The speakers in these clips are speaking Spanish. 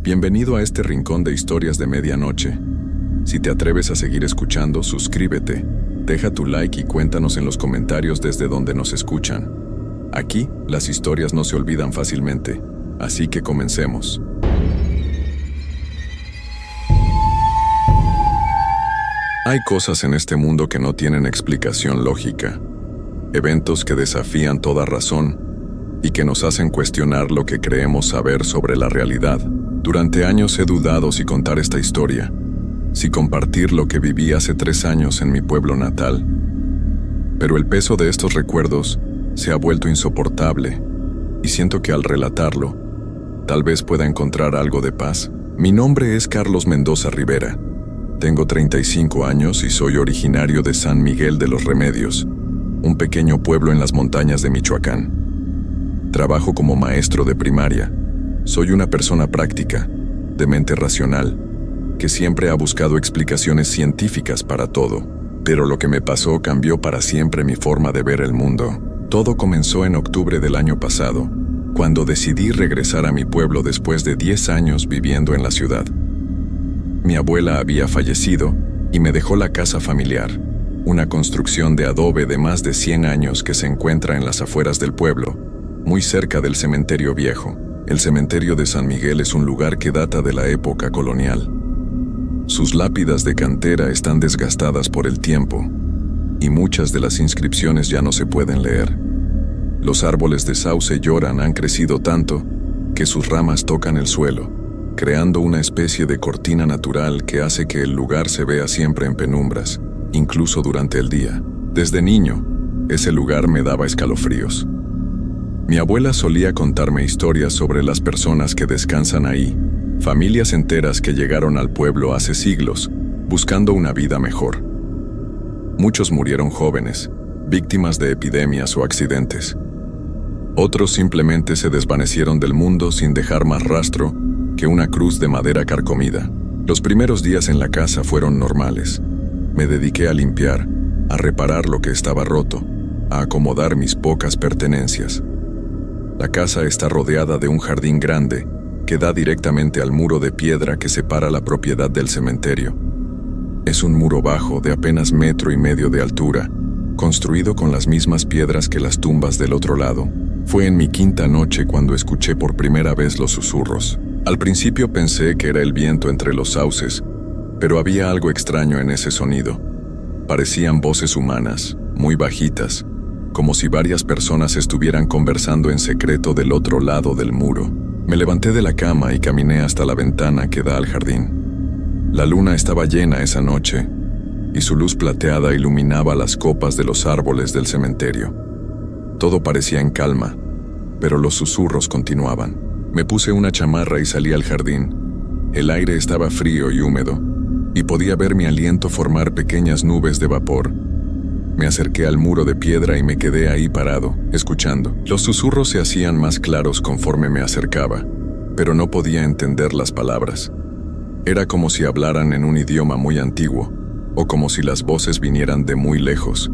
Bienvenido a este rincón de historias de medianoche. Si te atreves a seguir escuchando, suscríbete, deja tu like y cuéntanos en los comentarios desde donde nos escuchan. Aquí, las historias no se olvidan fácilmente, así que comencemos. Hay cosas en este mundo que no tienen explicación lógica, eventos que desafían toda razón y que nos hacen cuestionar lo que creemos saber sobre la realidad. Durante años he dudado si contar esta historia, si compartir lo que viví hace 3 años en mi pueblo natal. Pero el peso de estos recuerdos se ha vuelto insoportable y siento que al relatarlo, tal vez pueda encontrar algo de paz. Mi nombre es Carlos Mendoza Rivera. Tengo 35 años y soy originario de San Miguel de los Remedios, un pequeño pueblo en las montañas de Michoacán. Trabajo como maestro de primaria. Soy una persona práctica, de mente racional, que siempre ha buscado explicaciones científicas para todo. Pero lo que me pasó cambió para siempre mi forma de ver el mundo. Todo comenzó en octubre del año pasado, cuando decidí regresar a mi pueblo después de 10 años viviendo en la ciudad. Mi abuela había fallecido y me dejó la casa familiar, una construcción de adobe de más de 100 años que se encuentra en las afueras del pueblo, muy cerca del cementerio viejo. El cementerio de San Miguel es un lugar que data de la época colonial. Sus lápidas de cantera están desgastadas por el tiempo, y muchas de las inscripciones ya no se pueden leer. Los árboles de sauce lloran han crecido tanto que sus ramas tocan el suelo, creando una especie de cortina natural que hace que el lugar se vea siempre en penumbras, incluso durante el día. Desde niño, ese lugar me daba escalofríos. Mi abuela solía contarme historias sobre las personas que descansan ahí, familias enteras que llegaron al pueblo hace siglos, buscando una vida mejor. Muchos murieron jóvenes, víctimas de epidemias o accidentes. Otros simplemente se desvanecieron del mundo sin dejar más rastro que una cruz de madera carcomida. Los primeros días en la casa fueron normales. Me dediqué a limpiar, a reparar lo que estaba roto, a acomodar mis pocas pertenencias. La casa está rodeada de un jardín grande que da directamente al muro de piedra que separa la propiedad del cementerio. Es un muro bajo de apenas 1,5 metros de altura, construido con las mismas piedras que las tumbas del otro lado. Fue en mi 5ª noche cuando escuché por primera vez los susurros. Al principio pensé que era el viento entre los sauces, pero había algo extraño en ese sonido. Parecían voces humanas, muy bajitas, como si varias personas estuvieran conversando en secreto del otro lado del muro. Me levanté de la cama y caminé hasta la ventana que da al jardín. La luna estaba llena esa noche, y su luz plateada iluminaba las copas de los árboles del cementerio. Todo parecía en calma, pero los susurros continuaban. Me puse una chamarra y salí al jardín. El aire estaba frío y húmedo, y podía ver mi aliento formar pequeñas nubes de vapor. Me acerqué al muro de piedra y me quedé ahí parado, escuchando. Los susurros se hacían más claros conforme me acercaba, pero no podía entender las palabras. Era como si hablaran en un idioma muy antiguo, o como si las voces vinieran de muy lejos,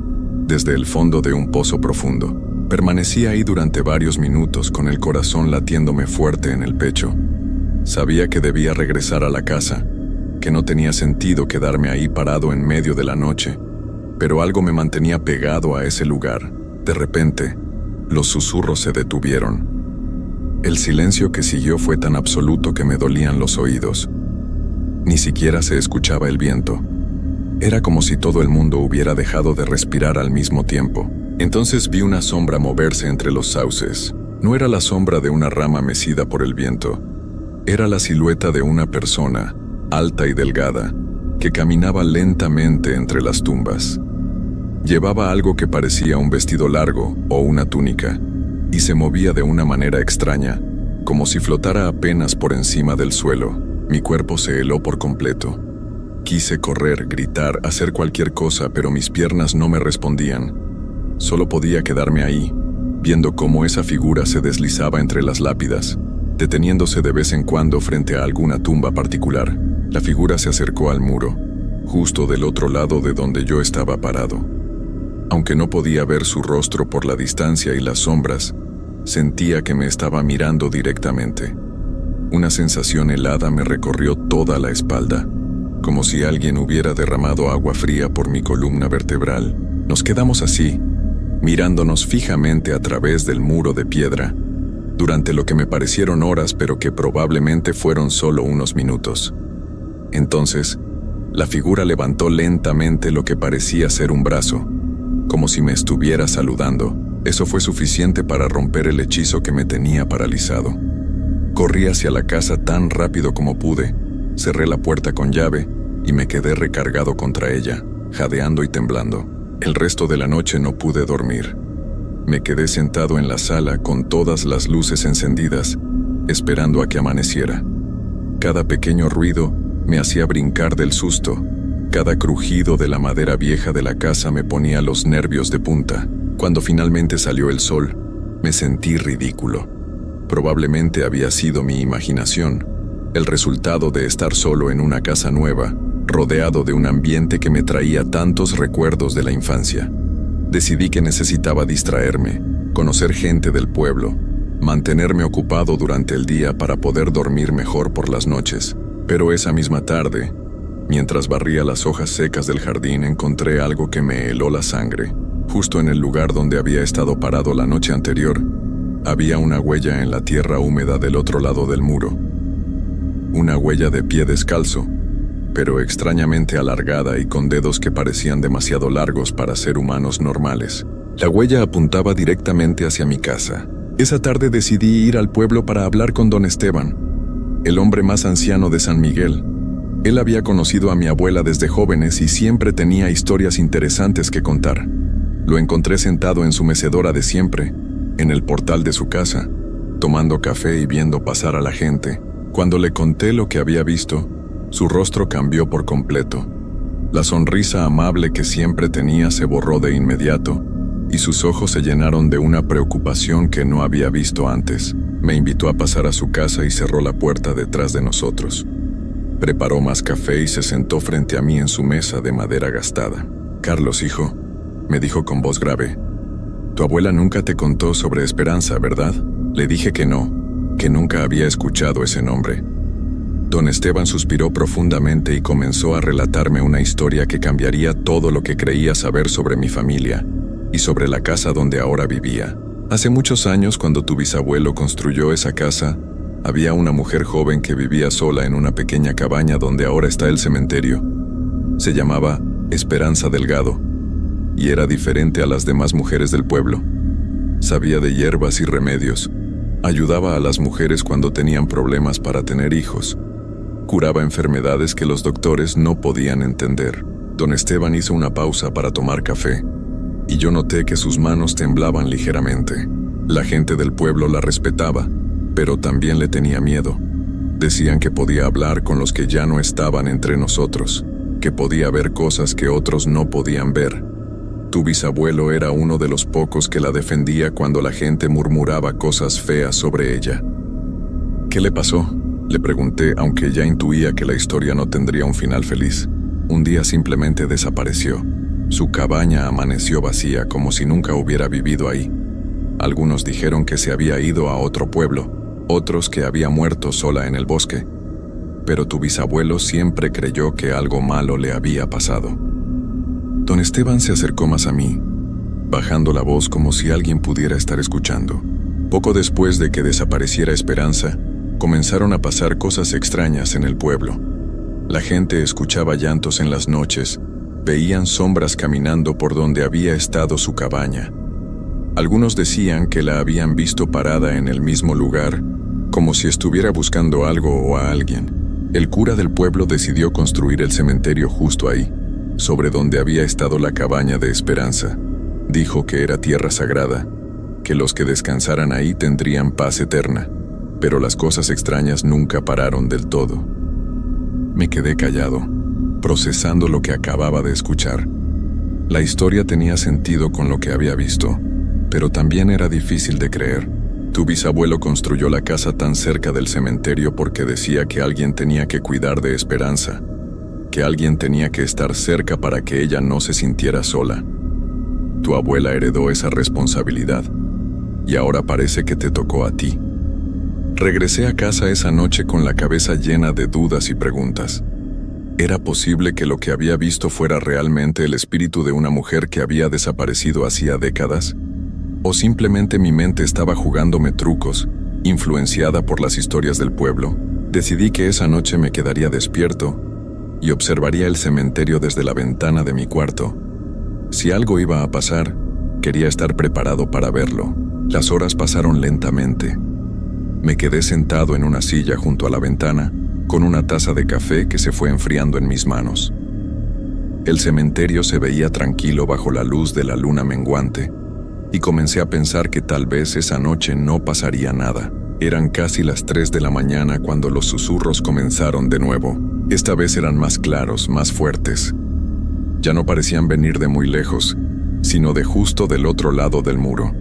desde el fondo de un pozo profundo. Permanecí ahí durante varios minutos con el corazón latiéndome fuerte en el pecho. Sabía que debía regresar a la casa, que no tenía sentido quedarme ahí parado en medio de la noche, pero algo me mantenía pegado a ese lugar. De repente, los susurros se detuvieron. El silencio que siguió fue tan absoluto que me dolían los oídos. Ni siquiera se escuchaba el viento. Era como si todo el mundo hubiera dejado de respirar al mismo tiempo. Entonces vi una sombra moverse entre los sauces. No era la sombra de una rama mecida por el viento. Era la silueta de una persona, alta y delgada, que caminaba lentamente entre las tumbas. Llevaba algo que parecía un vestido largo o una túnica, y se movía de una manera extraña, como si flotara apenas por encima del suelo. Mi cuerpo se heló por completo. Quise correr, gritar, hacer cualquier cosa, pero mis piernas no me respondían. Solo podía quedarme ahí, viendo cómo esa figura se deslizaba entre las lápidas, deteniéndose de vez en cuando frente a alguna tumba particular. La figura se acercó al muro, justo del otro lado de donde yo estaba parado. Aunque no podía ver su rostro por la distancia y las sombras, sentía que me estaba mirando directamente. Una sensación helada me recorrió toda la espalda, como si alguien hubiera derramado agua fría por mi columna vertebral. Nos quedamos así, mirándonos fijamente a través del muro de piedra, durante lo que me parecieron horas, pero que probablemente fueron solo unos minutos. Entonces, la figura levantó lentamente lo que parecía ser un brazo, como si me estuviera saludando. Eso fue suficiente para romper el hechizo que me tenía paralizado. Corrí hacia la casa tan rápido como pude, cerré la puerta con llave y me quedé recargado contra ella, jadeando y temblando. El resto de la noche no pude dormir. Me quedé sentado en la sala con todas las luces encendidas, esperando a que amaneciera. Cada pequeño ruido me hacía brincar del susto. Cada crujido de la madera vieja de la casa me ponía los nervios de punta. Cuando finalmente salió el sol, me sentí ridículo. Probablemente había sido mi imaginación, el resultado de estar solo en una casa nueva, rodeado de un ambiente que me traía tantos recuerdos de la infancia. Decidí que necesitaba distraerme, conocer gente del pueblo, mantenerme ocupado durante el día para poder dormir mejor por las noches. Pero esa misma tarde, mientras barría las hojas secas del jardín, encontré algo que me heló la sangre. Justo en el lugar donde había estado parado la noche anterior, había una huella en la tierra húmeda del otro lado del muro. Una huella de pie descalzo, pero extrañamente alargada y con dedos que parecían demasiado largos para ser humanos normales. La huella apuntaba directamente hacia mi casa. Esa tarde decidí ir al pueblo para hablar con don Esteban, el hombre más anciano de San Miguel. Él había conocido a mi abuela desde jóvenes y siempre tenía historias interesantes que contar. Lo encontré sentado en su mecedora de siempre, en el portal de su casa, tomando café y viendo pasar a la gente. Cuando le conté lo que había visto, su rostro cambió por completo. La sonrisa amable que siempre tenía se borró de inmediato, y sus ojos se llenaron de una preocupación que no había visto antes. Me invitó a pasar a su casa y cerró la puerta detrás de nosotros. Preparó más café y se sentó frente a mí en su mesa de madera gastada. «Carlos, hijo», me dijo con voz grave, «tu abuela nunca te contó sobre Esperanza, ¿verdad?» Le dije que no, que nunca había escuchado ese nombre. Don Esteban suspiró profundamente y comenzó a relatarme una historia que cambiaría todo lo que creía saber sobre mi familia y sobre la casa donde ahora vivía. Hace muchos años, cuando tu bisabuelo construyó esa casa, había una mujer joven que vivía sola en una pequeña cabaña donde ahora está el cementerio. Se llamaba Esperanza Delgado, y era diferente a las demás mujeres del pueblo. Sabía de hierbas y remedios, ayudaba a las mujeres cuando tenían problemas para tener hijos, curaba enfermedades que los doctores no podían entender. Don Esteban hizo una pausa para tomar café, y yo noté que sus manos temblaban ligeramente. La gente del pueblo la respetaba, pero también le tenía miedo. Decían que podía hablar con los que ya no estaban entre nosotros, que podía ver cosas que otros no podían ver. Tu bisabuelo era uno de los pocos que la defendía cuando la gente murmuraba cosas feas sobre ella. «¿Qué le pasó?», le pregunté, aunque ya intuía que la historia no tendría un final feliz. Un día simplemente desapareció. Su cabaña amaneció vacía, como si nunca hubiera vivido ahí. Algunos dijeron que se había ido a otro pueblo, otros que había muerto sola en el bosque. Pero tu bisabuelo siempre creyó que algo malo le había pasado. Don Esteban se acercó más a mí, bajando la voz como si alguien pudiera estar escuchando. Poco después de que desapareciera Esperanza, comenzaron a pasar cosas extrañas en el pueblo. La gente escuchaba llantos en las noches, veían sombras caminando por donde había estado su cabaña. Algunos decían que la habían visto parada en el mismo lugar, como si estuviera buscando algo o a alguien. El cura del pueblo decidió construir el cementerio justo ahí, sobre donde había estado la cabaña de Esperanza. Dijo que era tierra sagrada, que los que descansaran ahí tendrían paz eterna, pero las cosas extrañas nunca pararon del todo. Me quedé callado, procesando lo que acababa de escuchar. La historia tenía sentido con lo que había visto, pero también era difícil de creer. Tu bisabuelo construyó la casa tan cerca del cementerio porque decía que alguien tenía que cuidar de Esperanza, que alguien tenía que estar cerca para que ella no se sintiera sola. Tu abuela heredó esa responsabilidad, y ahora parece que te tocó a ti. Regresé a casa esa noche con la cabeza llena de dudas y preguntas. ¿Era posible que lo que había visto fuera realmente el espíritu de una mujer que había desaparecido hacía décadas? ¿O simplemente mi mente estaba jugándome trucos, influenciada por las historias del pueblo? Decidí que esa noche me quedaría despierto y observaría el cementerio desde la ventana de mi cuarto. Si algo iba a pasar, quería estar preparado para verlo. Las horas pasaron lentamente. Me quedé sentado en una silla junto a la ventana, con una taza de café que se fue enfriando en mis manos. El cementerio se veía tranquilo bajo la luz de la luna menguante, y comencé a pensar que tal vez esa noche no pasaría nada. Eran casi las 3 de la mañana cuando los susurros comenzaron de nuevo. Esta vez eran más claros, más fuertes. Ya no parecían venir de muy lejos, sino de justo del otro lado del muro.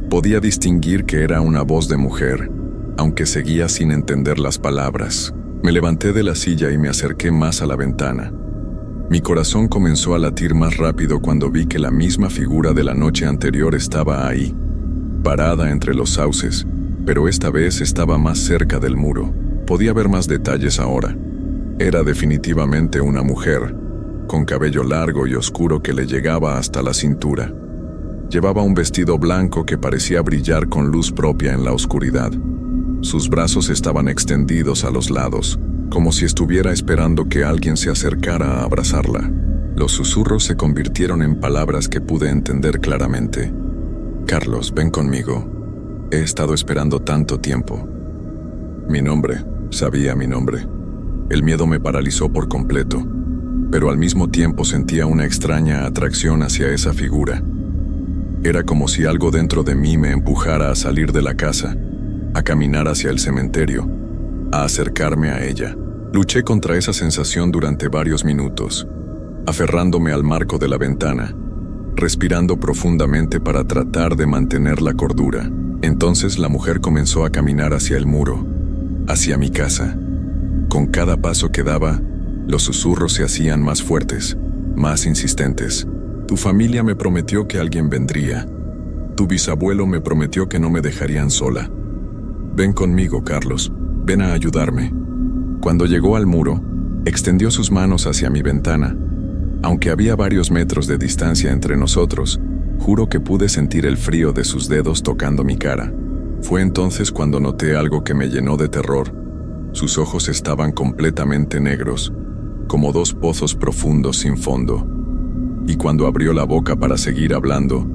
Podía distinguir que era una voz de mujer, aunque seguía sin entender las palabras. Me levanté de la silla y me acerqué más a la ventana. Mi corazón comenzó a latir más rápido cuando vi que la misma figura de la noche anterior estaba ahí, parada entre los sauces, pero esta vez estaba más cerca del muro. Podía ver más detalles ahora. Era definitivamente una mujer, con cabello largo y oscuro que le llegaba hasta la cintura. Llevaba un vestido blanco que parecía brillar con luz propia en la oscuridad. Sus brazos estaban extendidos a los lados, como si estuviera esperando que alguien se acercara a abrazarla. Los susurros se convirtieron en palabras que pude entender claramente. «Carlos, ven conmigo. He estado esperando tanto tiempo». Mi nombre, sabía mi nombre. El miedo me paralizó por completo, pero al mismo tiempo sentía una extraña atracción hacia esa figura. Era como si algo dentro de mí me empujara a salir de la casa, a caminar hacia el cementerio, a acercarme a ella. Luché contra esa sensación durante varios minutos, aferrándome al marco de la ventana, respirando profundamente para tratar de mantener la cordura. Entonces la mujer comenzó a caminar hacia el muro, hacia mi casa. Con cada paso que daba, los susurros se hacían más fuertes, más insistentes. Tu familia me prometió que alguien vendría. Tu bisabuelo me prometió que no me dejarían sola. Ven conmigo, Carlos. Ven a ayudarme. Cuando llegó al muro, extendió sus manos hacia mi ventana. Aunque había varios metros de distancia entre nosotros, juro que pude sentir el frío de sus dedos tocando mi cara. Fue entonces cuando noté algo que me llenó de terror. Sus ojos estaban completamente negros, como dos pozos profundos sin fondo. Y cuando abrió la boca para seguir hablando,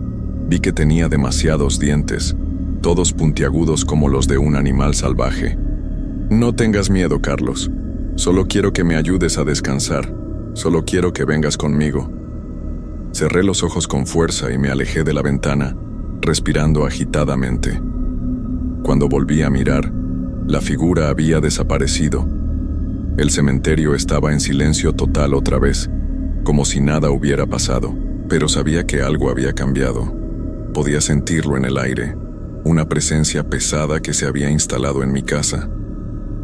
vi que tenía demasiados dientes, todos puntiagudos como los de un animal salvaje. No tengas miedo, Carlos. Solo quiero que me ayudes a descansar. Solo quiero que vengas conmigo. Cerré los ojos con fuerza y me alejé de la ventana, respirando agitadamente. Cuando volví a mirar, la figura había desaparecido. El cementerio estaba en silencio total otra vez, como si nada hubiera pasado, pero sabía que algo había cambiado. Podía sentirlo en el aire, una presencia pesada que se había instalado en mi casa.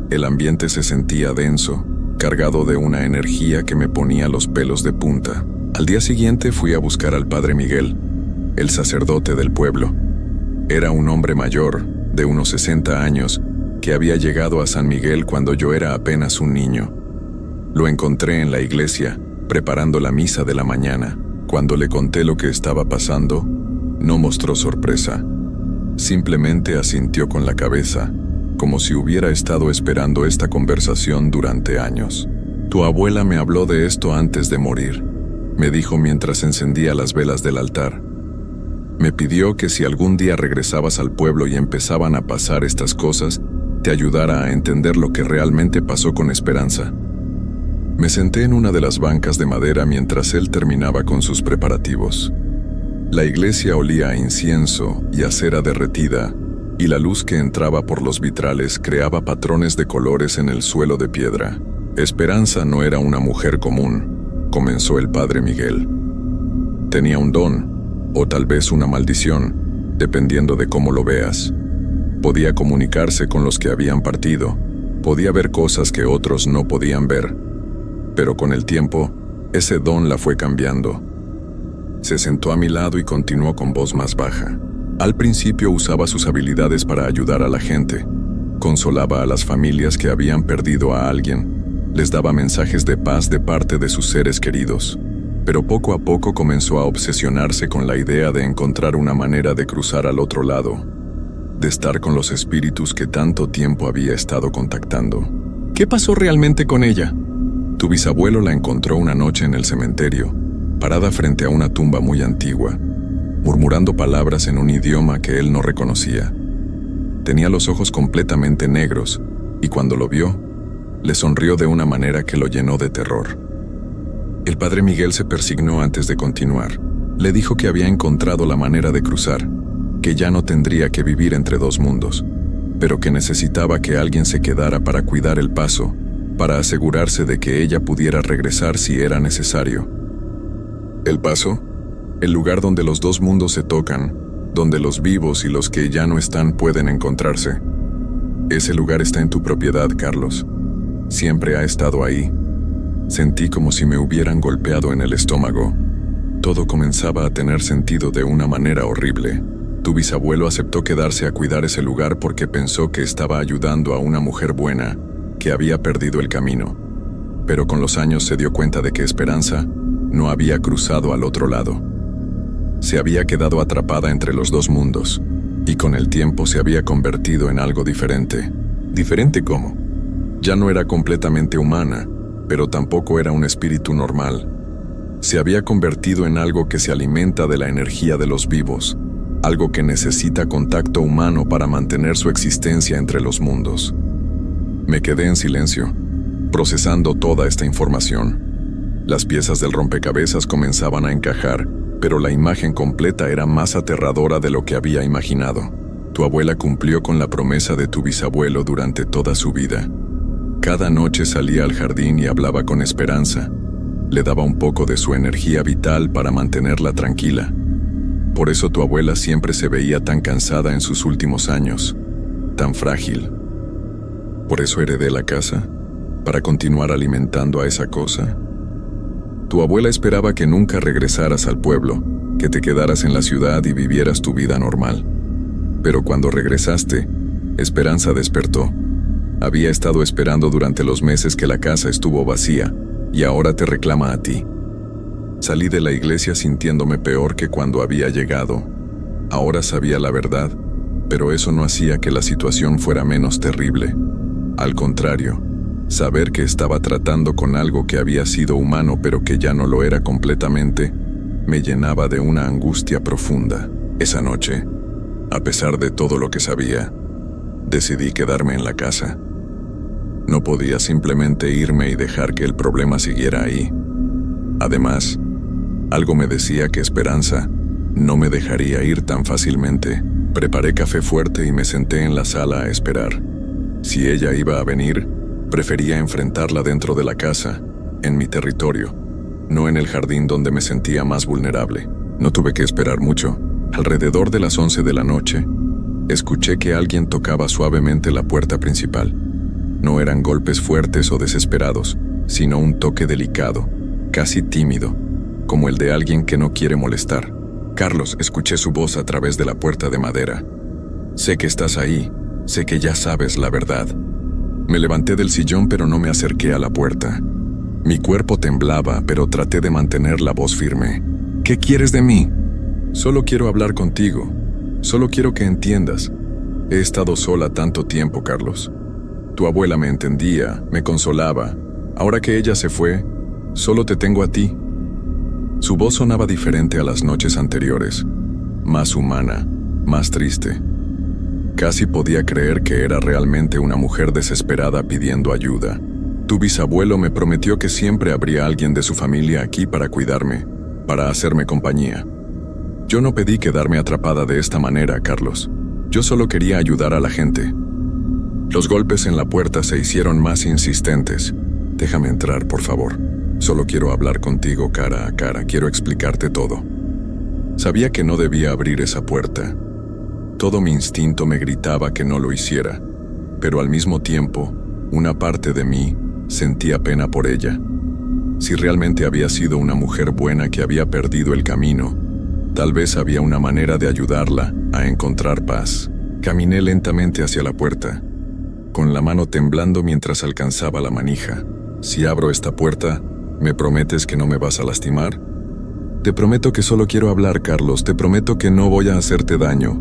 El ambiente se sentía denso, cargado de una energía que me ponía los pelos de punta. Al día siguiente fui a buscar al padre Miguel, el sacerdote del pueblo. Era un hombre mayor, de unos 60 años, que había llegado a San Miguel cuando yo era apenas un niño. Lo encontré en la iglesia, preparando la misa de la mañana. Cuando le conté lo que estaba pasando, no mostró sorpresa. Simplemente asintió con la cabeza, como si hubiera estado esperando esta conversación durante años. Tu abuela me habló de esto antes de morir, me dijo mientras encendía las velas del altar. Me pidió que si algún día regresabas al pueblo y empezaban a pasar estas cosas, te ayudara a entender lo que realmente pasó con Esperanza. Me senté en una de las bancas de madera mientras él terminaba con sus preparativos. La iglesia olía a incienso y a cera derretida, y la luz que entraba por los vitrales creaba patrones de colores en el suelo de piedra. Esperanza no era una mujer común, comenzó el padre Miguel. Tenía un don, o tal vez una maldición, dependiendo de cómo lo veas. Podía comunicarse con los que habían partido, podía ver cosas que otros no podían ver. Pero con el tiempo, ese don la fue cambiando. Se sentó a mi lado y continuó con voz más baja. Al principio usaba sus habilidades para ayudar a la gente, Consolaba a las familias que habían perdido a alguien. Les daba mensajes de paz de parte de sus seres queridos. Pero poco a poco comenzó a obsesionarse con la idea de encontrar una manera de cruzar al otro lado, de estar con los espíritus que tanto tiempo había estado contactando. ¿Qué pasó realmente con ella? Tu bisabuelo la encontró una noche en el cementerio, parada frente a una tumba muy antigua, murmurando palabras en un idioma que él no reconocía. Tenía los ojos completamente negros, y cuando lo vio, le sonrió de una manera que lo llenó de terror. El padre Miguel se persignó antes de continuar. Le dijo que había encontrado la manera de cruzar, que ya no tendría que vivir entre dos mundos, pero que necesitaba que alguien se quedara para cuidar el paso, para asegurarse de que ella pudiera regresar si era necesario. ¿El paso? El lugar donde los dos mundos se tocan, donde los vivos y los que ya no están pueden encontrarse. Ese lugar está en tu propiedad, Carlos. Siempre ha estado ahí. Sentí como si me hubieran golpeado en el estómago. Todo comenzaba a tener sentido de una manera horrible. Tu bisabuelo aceptó quedarse a cuidar ese lugar porque pensó que estaba ayudando a una mujer buena, que había perdido el camino. Pero con los años se dio cuenta de que Esperanza no había cruzado al otro lado. Se había quedado atrapada entre los dos mundos, y con el tiempo se había convertido en algo diferente. ¿Diferente cómo? Ya no era completamente humana, pero tampoco era un espíritu normal. Se había convertido en algo que se alimenta de la energía de los vivos, algo que necesita contacto humano para mantener su existencia entre los mundos. Me quedé en silencio, procesando toda esta información. Las piezas del rompecabezas comenzaban a encajar, pero la imagen completa era más aterradora de lo que había imaginado. Tu abuela cumplió con la promesa de tu bisabuelo durante toda su vida. Cada noche salía al jardín y hablaba con Esperanza. Le daba un poco de su energía vital para mantenerla tranquila. Por eso tu abuela siempre se veía tan cansada en sus últimos años, tan frágil. Por eso heredé la casa, para continuar alimentando a esa cosa. Tu abuela esperaba que nunca regresaras al pueblo, que te quedaras en la ciudad y vivieras tu vida normal. Pero cuando regresaste, Esperanza despertó. Había estado esperando durante los meses que la casa estuvo vacía, y ahora te reclama a ti. Salí de la iglesia sintiéndome peor que cuando había llegado. Ahora sabía la verdad, pero eso no hacía que la situación fuera menos terrible. Al contrario, saber que estaba tratando con algo que había sido humano pero que ya no lo era completamente, me llenaba de una angustia profunda. Esa noche, a pesar de todo lo que sabía, decidí quedarme en la casa. No podía simplemente irme y dejar que el problema siguiera ahí. Además, algo me decía que Esperanza no me dejaría ir tan fácilmente. Preparé café fuerte y me senté en la sala a esperar. Si ella iba a venir, prefería enfrentarla dentro de la casa, en mi territorio, no en el jardín donde me sentía más vulnerable. No tuve que esperar mucho. Alrededor de las 11 de la noche, escuché que alguien tocaba suavemente la puerta principal. No eran golpes fuertes o desesperados, sino un toque delicado, casi tímido, como el de alguien que no quiere molestar. Carlos, escuché su voz a través de la puerta de madera. Sé que estás ahí, sé que ya sabes la verdad. Me levanté del sillón pero no me acerqué a la puerta. Mi cuerpo temblaba, pero traté de mantener la voz firme. ¿Qué quieres de mí? Solo quiero hablar contigo. Solo quiero que entiendas. He estado sola tanto tiempo, Carlos. Tu abuela me entendía, me consolaba. Ahora que ella se fue, solo te tengo a ti. Su voz sonaba diferente a las noches anteriores, más humana, más triste. Casi podía creer que era realmente una mujer desesperada pidiendo ayuda. Tu bisabuelo me prometió que siempre habría alguien de su familia aquí para cuidarme, para hacerme compañía. Yo no pedí quedarme atrapada de esta manera, Carlos. Yo solo quería ayudar a la gente. Los golpes en la puerta se hicieron más insistentes. Déjame entrar, por favor. Solo quiero hablar contigo cara a cara. Quiero explicarte todo. Sabía que no debía abrir esa puerta. Todo mi instinto me gritaba que no lo hiciera, pero al mismo tiempo, una parte de mí sentía pena por ella. Si realmente había sido una mujer buena que había perdido el camino, tal vez había una manera de ayudarla a encontrar paz. Caminé lentamente hacia la puerta. con la mano temblando mientras alcanzaba la manija. «Si abro esta puerta, ¿me prometes que no me vas a lastimar?» «Te prometo que solo quiero hablar, Carlos. Te prometo que no voy a hacerte daño».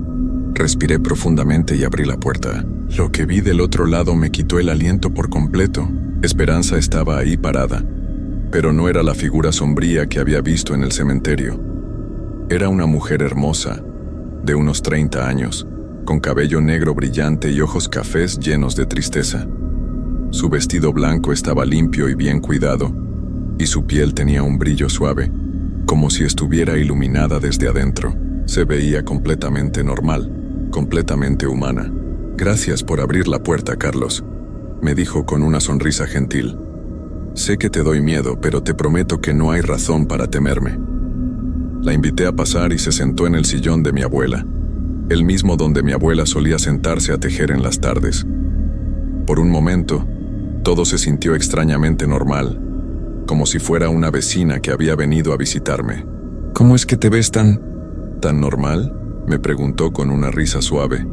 Respiré profundamente y abrí la puerta. Lo que vi del otro lado me quitó el aliento por completo. Esperanza estaba ahí parada, pero no era la figura sombría que había visto en el cementerio. Era una mujer hermosa, de unos 30 años, con cabello negro brillante y ojos cafés llenos de tristeza. Su vestido blanco estaba limpio y bien cuidado, y su piel tenía un brillo suave, como si estuviera iluminada desde adentro. Se veía completamente normal, completamente humana. «Gracias por abrir la puerta, Carlos», me dijo con una sonrisa gentil. «Sé que te doy miedo, pero te prometo que no hay razón para temerme». La invité a pasar y se sentó en el sillón de mi abuela, el mismo donde mi abuela solía sentarse a tejer en las tardes. Por un momento, todo se sintió extrañamente normal, como si fuera una vecina que había venido a visitarme. «¿Cómo es que te ves tan normal?», me preguntó con una risa suave.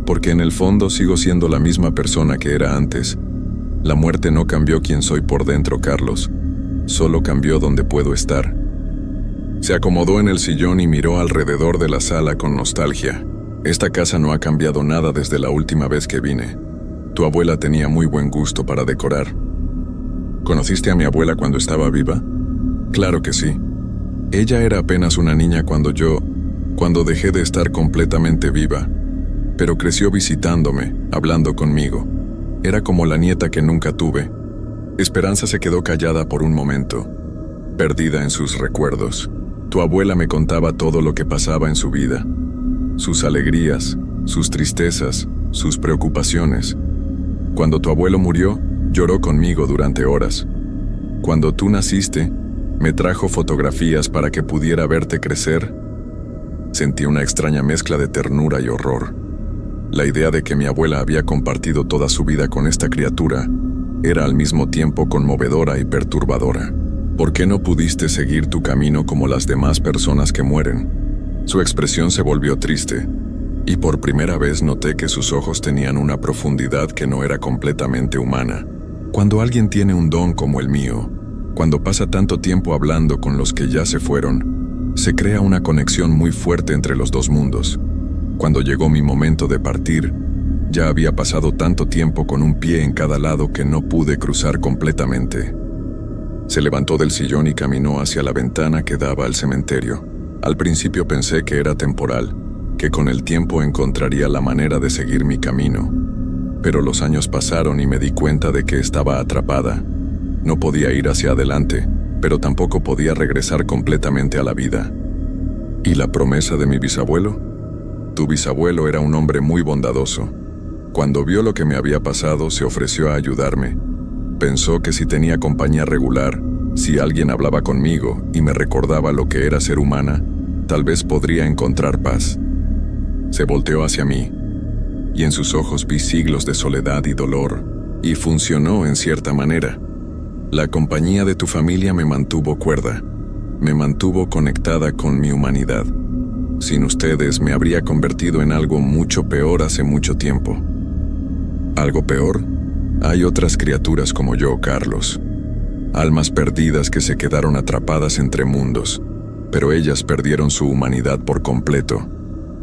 «Porque en el fondo sigo siendo la misma persona que era antes. La muerte no cambió quién soy por dentro, Carlos. Solo cambió dónde puedo estar». Se acomodó en el sillón y miró alrededor de la sala con nostalgia. «Esta casa no ha cambiado nada desde la última vez que vine. Tu abuela tenía muy buen gusto para decorar». «¿Conociste a mi abuela cuando estaba viva?» «Claro que sí. Ella era apenas una niña cuando dejé de estar completamente viva, pero creció visitándome, hablando conmigo. Era como la nieta que nunca tuve». Esperanza se quedó callada por un momento, perdida en sus recuerdos. «Tu abuela me contaba todo lo que pasaba en su vida, sus alegrías, sus tristezas, sus preocupaciones. Cuando tu abuelo murió, lloró conmigo durante horas. Cuando tú naciste, me trajo fotografías para que pudiera verte crecer». Sentí una extraña mezcla de ternura y horror. La idea de que mi abuela había compartido toda su vida con esta criatura era al mismo tiempo conmovedora y perturbadora. «¿Por qué no pudiste seguir tu camino como las demás personas que mueren?». Su expresión se volvió triste, y por primera vez noté que sus ojos tenían una profundidad que no era completamente humana. Cuando alguien tiene un don como el mío, cuando pasa tanto tiempo hablando con los que ya se fueron, se crea una conexión muy fuerte entre los dos mundos. Cuando llegó mi momento de partir, ya había pasado tanto tiempo con un pie en cada lado que no pude cruzar completamente. Se levantó del sillón y caminó hacia la ventana que daba al cementerio. Al principio pensé que era temporal, que con el tiempo encontraría la manera de seguir mi camino. Pero los años pasaron y me di cuenta de que estaba atrapada. No podía ir hacia adelante, pero tampoco podía regresar completamente a la vida. ¿Y la promesa de mi bisabuelo? Tu bisabuelo era un hombre muy bondadoso. Cuando vio lo que me había pasado, se ofreció a ayudarme. Pensó que si tenía compañía regular, si alguien hablaba conmigo y me recordaba lo que era ser humana, tal vez podría encontrar paz. Se volteó hacia mí, y en sus ojos vi siglos de soledad y dolor, y funcionó en cierta manera. La compañía de tu familia me mantuvo cuerda, me mantuvo conectada con mi humanidad. Sin ustedes me habría convertido en algo mucho peor hace mucho tiempo. ¿Algo peor? Hay otras criaturas como yo, Carlos. Almas perdidas que se quedaron atrapadas entre mundos, pero ellas perdieron su humanidad por completo.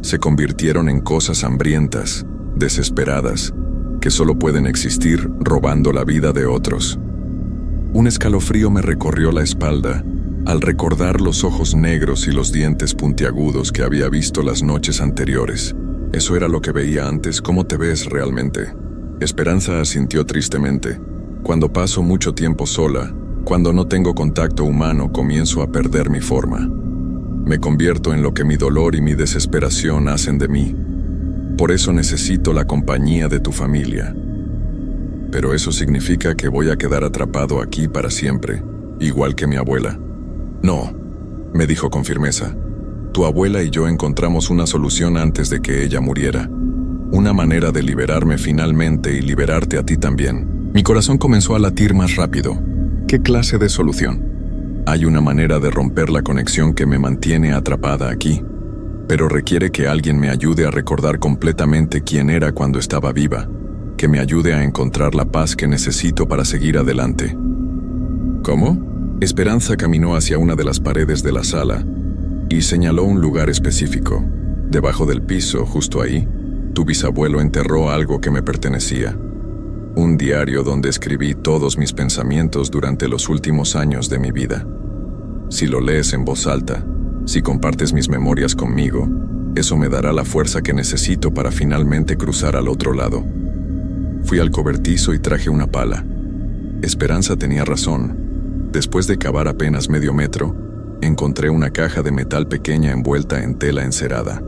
Se convirtieron en cosas hambrientas, desesperadas, que solo pueden existir robando la vida de otros. Un escalofrío me recorrió la espalda al recordar los ojos negros y los dientes puntiagudos que había visto las noches anteriores. Eso era lo que veía antes. ¿Cómo te ves realmente? Esperanza asintió tristemente. Cuando paso mucho tiempo sola, cuando no tengo contacto humano, comienzo a perder mi forma. Me convierto en lo que mi dolor y mi desesperación hacen de mí. Por eso necesito la compañía de tu familia. Pero eso significa que voy a quedar atrapado aquí para siempre, igual que mi abuela. No, me dijo con firmeza. Tu abuela y yo encontramos una solución antes de que ella muriera. Una manera de liberarme finalmente y liberarte a ti también. Mi corazón comenzó a latir más rápido. ¿Qué clase de solución? Hay una manera de romper la conexión que me mantiene atrapada aquí, pero requiere que alguien me ayude a recordar completamente quién era cuando estaba viva. que me ayude a encontrar la paz que necesito para seguir adelante. ¿Cómo? Esperanza caminó hacia una de las paredes de la sala y señaló un lugar específico. Debajo del piso, justo ahí, tu bisabuelo enterró algo que me pertenecía. Un diario donde escribí todos mis pensamientos durante los últimos años de mi vida. Si lo lees en voz alta, si compartes mis memorias conmigo, eso me dará la fuerza que necesito para finalmente cruzar al otro lado. Fui al cobertizo y traje una pala. Esperanza tenía razón. Después de cavar apenas medio metro, encontré una caja de metal pequeña envuelta en tela encerada.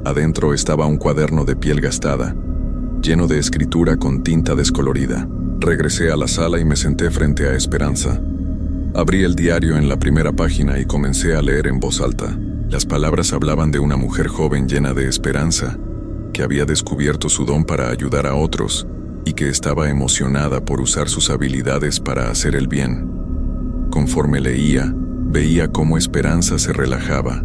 Adentro estaba un cuaderno de piel gastada, lleno de escritura con tinta descolorida. Regresé a la sala y me senté frente a Esperanza. Abrí el diario en la primera página y comencé a leer en voz alta. Las palabras hablaban de una mujer joven llena de esperanza, que había descubierto su don para ayudar a otros y que estaba emocionada por usar sus habilidades para hacer el bien. Conforme leía, veía cómo Esperanza se relajaba,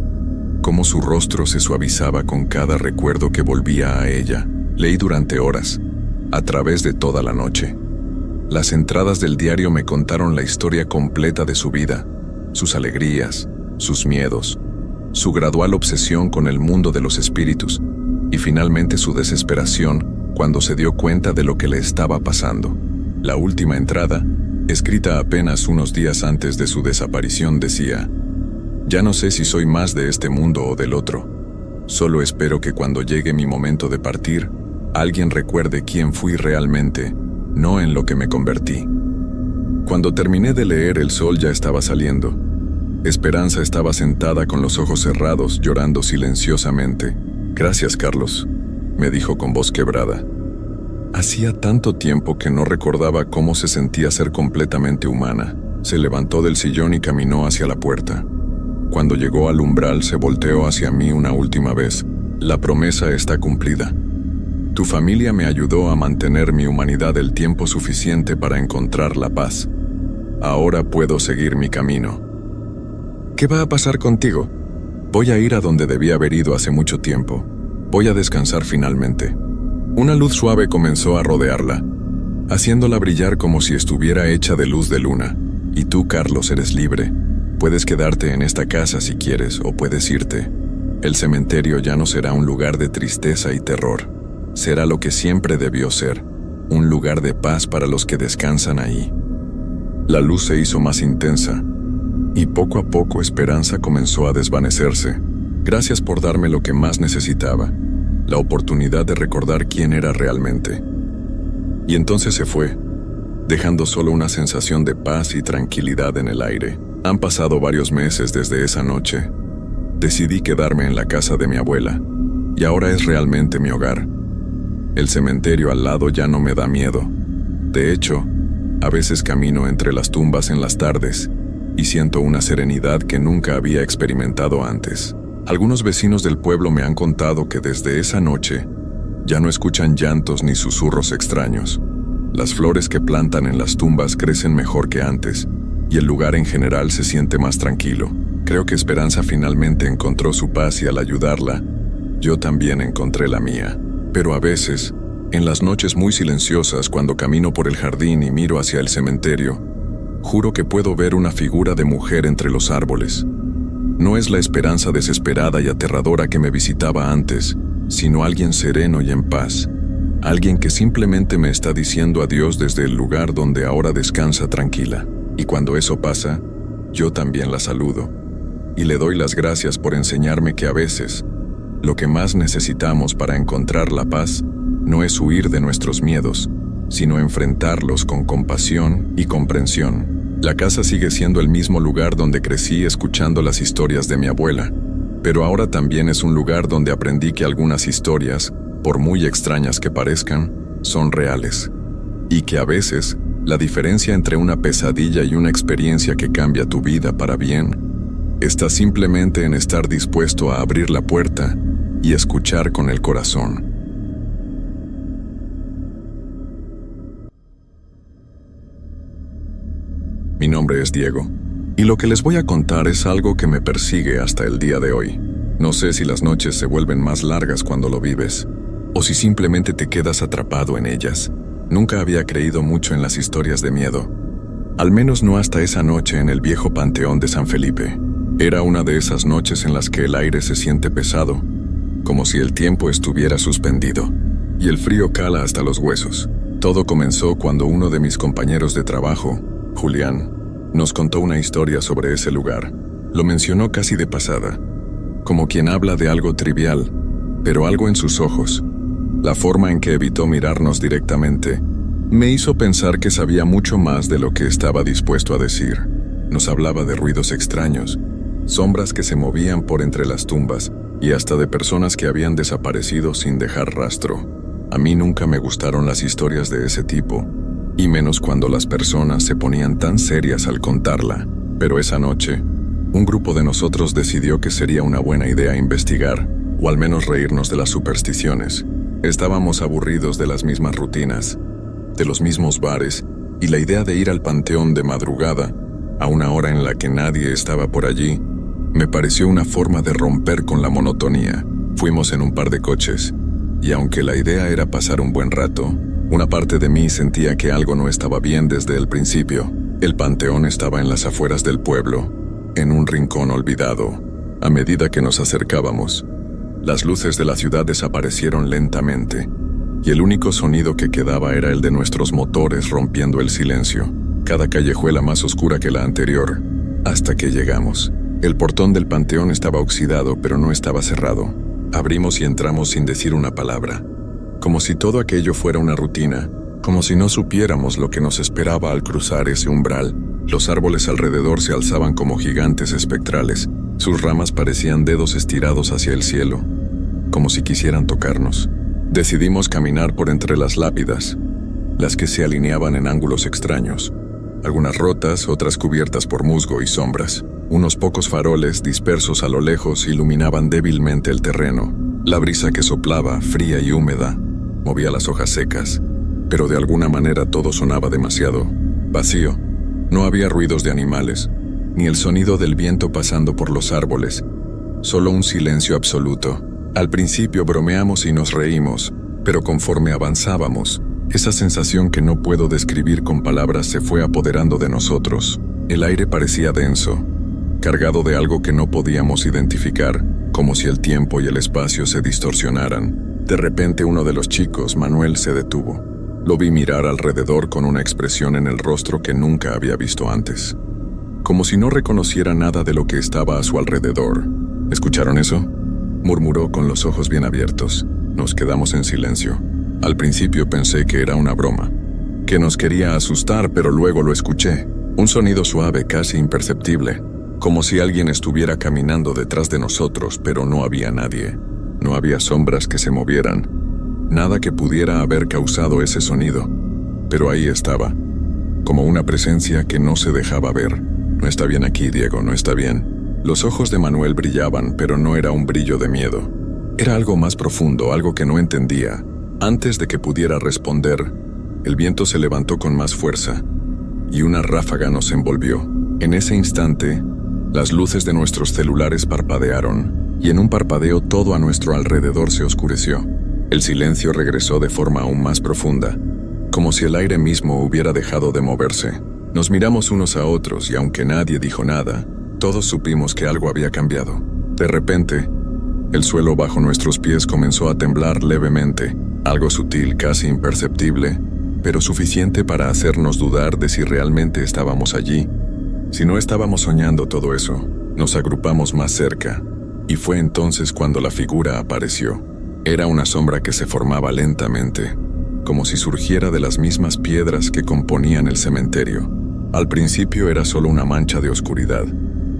cómo su rostro se suavizaba con cada recuerdo que volvía a ella. Leí durante horas, a través de toda la noche. Las entradas del diario me contaron la historia completa de su vida, sus alegrías, sus miedos, su gradual obsesión con el mundo de los espíritus y finalmente su desesperación cuando se dio cuenta de lo que le estaba pasando. La última entrada, escrita apenas unos días antes de su desaparición, decía: «Ya no sé si soy más de este mundo o del otro. Solo espero que cuando llegue mi momento de partir, alguien recuerde quién fui realmente, no en lo que me convertí». Cuando terminé de leer, el sol ya estaba saliendo. Esperanza estaba sentada con los ojos cerrados, llorando silenciosamente. «Gracias, Carlos», me dijo con voz quebrada. Hacía tanto tiempo que no recordaba cómo se sentía ser completamente humana. Se levantó del sillón y caminó hacia la puerta. Cuando llegó al umbral, se volteó hacia mí una última vez. «La promesa está cumplida. Tu familia me ayudó a mantener mi humanidad el tiempo suficiente para encontrar la paz. Ahora puedo seguir mi camino». «¿Qué va a pasar contigo?» «Voy a ir a donde debí haber ido hace mucho tiempo. Voy a descansar finalmente». Una luz suave comenzó a rodearla, haciéndola brillar como si estuviera hecha de luz de luna. «Y tú, Carlos, eres libre. Puedes quedarte en esta casa si quieres, o puedes irte. El cementerio ya no será un lugar de tristeza y terror. Será lo que siempre debió ser, un lugar de paz para los que descansan ahí». La luz se hizo más intensa, y poco a poco Esperanza comenzó a desvanecerse. «Gracias por darme lo que más necesitaba, la oportunidad de recordar quién era realmente». Y entonces se fue, dejando solo una sensación de paz y tranquilidad en el aire. Han pasado varios meses desde esa noche. Decidí quedarme en la casa de mi abuela, y ahora es realmente mi hogar. El cementerio al lado ya no me da miedo. De hecho, a veces camino entre las tumbas en las tardes y siento una serenidad que nunca había experimentado antes. Algunos vecinos del pueblo me han contado que desde esa noche ya no escuchan llantos ni susurros extraños. Las flores que plantan en las tumbas crecen mejor que antes, y el lugar en general se siente más tranquilo. Creo que Esperanza finalmente encontró su paz y al ayudarla, yo también encontré la mía. Pero a veces, en las noches muy silenciosas, cuando camino por el jardín y miro hacia el cementerio, juro que puedo ver una figura de mujer entre los árboles. No es la Esperanza desesperada y aterradora que me visitaba antes, sino alguien sereno y en paz. Alguien que simplemente me está diciendo adiós desde el lugar donde ahora descansa tranquila. Y cuando eso pasa, yo también la saludo. Y le doy las gracias por enseñarme que a veces, lo que más necesitamos para encontrar la paz no es huir de nuestros miedos, sino enfrentarlos con compasión y comprensión. La casa sigue siendo el mismo lugar donde crecí escuchando las historias de mi abuela, pero ahora también es un lugar donde aprendí que algunas historias, por muy extrañas que parezcan, son reales. Y que a veces, la diferencia entre una pesadilla y una experiencia que cambia tu vida para bien, está simplemente en estar dispuesto a abrir la puerta y escuchar con el corazón. Mi nombre es Diego, y lo que les voy a contar es algo que me persigue hasta el día de hoy. No sé si las noches se vuelven más largas cuando lo vives, o si simplemente te quedas atrapado en ellas. Nunca había creído mucho en las historias de miedo, al menos no hasta esa noche en el viejo Panteón de San Felipe. Era una de esas noches en las que el aire se siente pesado, como si el tiempo estuviera suspendido, y el frío cala hasta los huesos. Todo comenzó cuando uno de mis compañeros de trabajo, Julián, nos contó una historia sobre ese lugar. Lo mencionó casi de pasada, como quien habla de algo trivial, pero algo en sus ojos, la forma en que evitó mirarnos directamente, me hizo pensar que sabía mucho más de lo que estaba dispuesto a decir. Nos hablaba de ruidos extraños, sombras que se movían por entre las tumbas y hasta de personas que habían desaparecido sin dejar rastro. A mí nunca me gustaron las historias de ese tipo, y menos cuando las personas se ponían tan serias al contarla. Pero esa noche, un grupo de nosotros decidió que sería una buena idea investigar, o al menos reírnos de las supersticiones. Estábamos aburridos de las mismas rutinas, de los mismos bares, y la idea de ir al panteón de madrugada, a una hora en la que nadie estaba por allí, me pareció una forma de romper con la monotonía. Fuimos en un par de coches, y aunque la idea era pasar un buen rato, una parte de mí sentía que algo no estaba bien desde el principio. El panteón estaba en las afueras del pueblo, en un rincón olvidado. A medida que nos acercábamos, las luces de la ciudad desaparecieron lentamente, y el único sonido que quedaba era el de nuestros motores rompiendo el silencio. Cada callejuela más oscura que la anterior, hasta que llegamos. El portón del panteón estaba oxidado, pero no estaba cerrado. Abrimos y entramos sin decir una palabra, como si todo aquello fuera una rutina, como si no supiéramos lo que nos esperaba al cruzar ese umbral. Los árboles alrededor se alzaban como gigantes espectrales. Sus ramas parecían dedos estirados hacia el cielo, como si quisieran tocarnos. Decidimos caminar por entre las lápidas, las que se alineaban en ángulos extraños, algunas rotas, otras cubiertas por musgo y sombras. Unos pocos faroles dispersos a lo lejos iluminaban débilmente el terreno. La brisa que soplaba, fría y húmeda, movía las hojas secas, pero de alguna manera todo sonaba demasiado vacío. No había ruidos de animales, ni el sonido del viento pasando por los árboles, solo un silencio absoluto. Al principio bromeamos y nos reímos, pero conforme avanzábamos, esa sensación que no puedo describir con palabras se fue apoderando de nosotros. El aire parecía denso, cargado de algo que no podíamos identificar, como si el tiempo y el espacio se distorsionaran. De repente uno de los chicos, Manuel, se detuvo. Lo vi mirar alrededor con una expresión en el rostro que nunca había visto antes, como si no reconociera nada de lo que estaba a su alrededor. ¿Escucharon eso?, murmuró con los ojos bien abiertos. Nos quedamos en silencio. Al principio pensé que era una broma, que nos quería asustar, pero luego lo escuché. Un sonido suave, casi imperceptible, como si alguien estuviera caminando detrás de nosotros, pero no había nadie. No había sombras que se movieran, nada que pudiera haber causado ese sonido. Pero ahí estaba, como una presencia que no se dejaba ver. No está bien aquí, Diego, no está bien. Los ojos de Manuel brillaban, pero no era un brillo de miedo. Era algo más profundo, algo que no entendía. Antes de que pudiera responder, el viento se levantó con más fuerza, y una ráfaga nos envolvió. En ese instante, las luces de nuestros celulares parpadearon, y en un parpadeo todo a nuestro alrededor se oscureció. El silencio regresó de forma aún más profunda, como si el aire mismo hubiera dejado de moverse. Nos miramos unos a otros y aunque nadie dijo nada, todos supimos que algo había cambiado. De repente, el suelo bajo nuestros pies comenzó a temblar levemente, algo sutil, casi imperceptible, pero suficiente para hacernos dudar de si realmente estábamos allí. Si no estábamos soñando todo eso. Nos agrupamos más cerca, y fue entonces cuando la figura apareció. Era una sombra que se formaba lentamente, como si surgiera de las mismas piedras que componían el cementerio. Al principio era solo una mancha de oscuridad,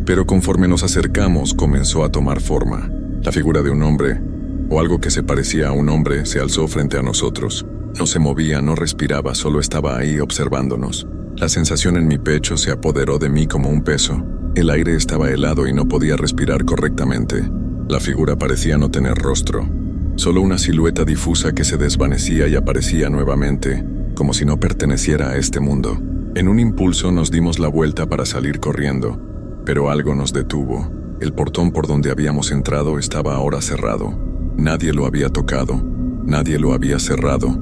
pero conforme nos acercamos comenzó a tomar forma. La figura de un hombre, o algo que se parecía a un hombre, se alzó frente a nosotros. No se movía, no respiraba, solo estaba ahí observándonos. La sensación en mi pecho se apoderó de mí como un peso. El aire estaba helado y no podía respirar correctamente. La figura parecía no tener rostro, solo una silueta difusa que se desvanecía y aparecía nuevamente, como si no perteneciera a este mundo. En un impulso nos dimos la vuelta para salir corriendo, pero algo nos detuvo. El portón por donde habíamos entrado estaba ahora cerrado. Nadie lo había tocado, Nadie lo había cerrado,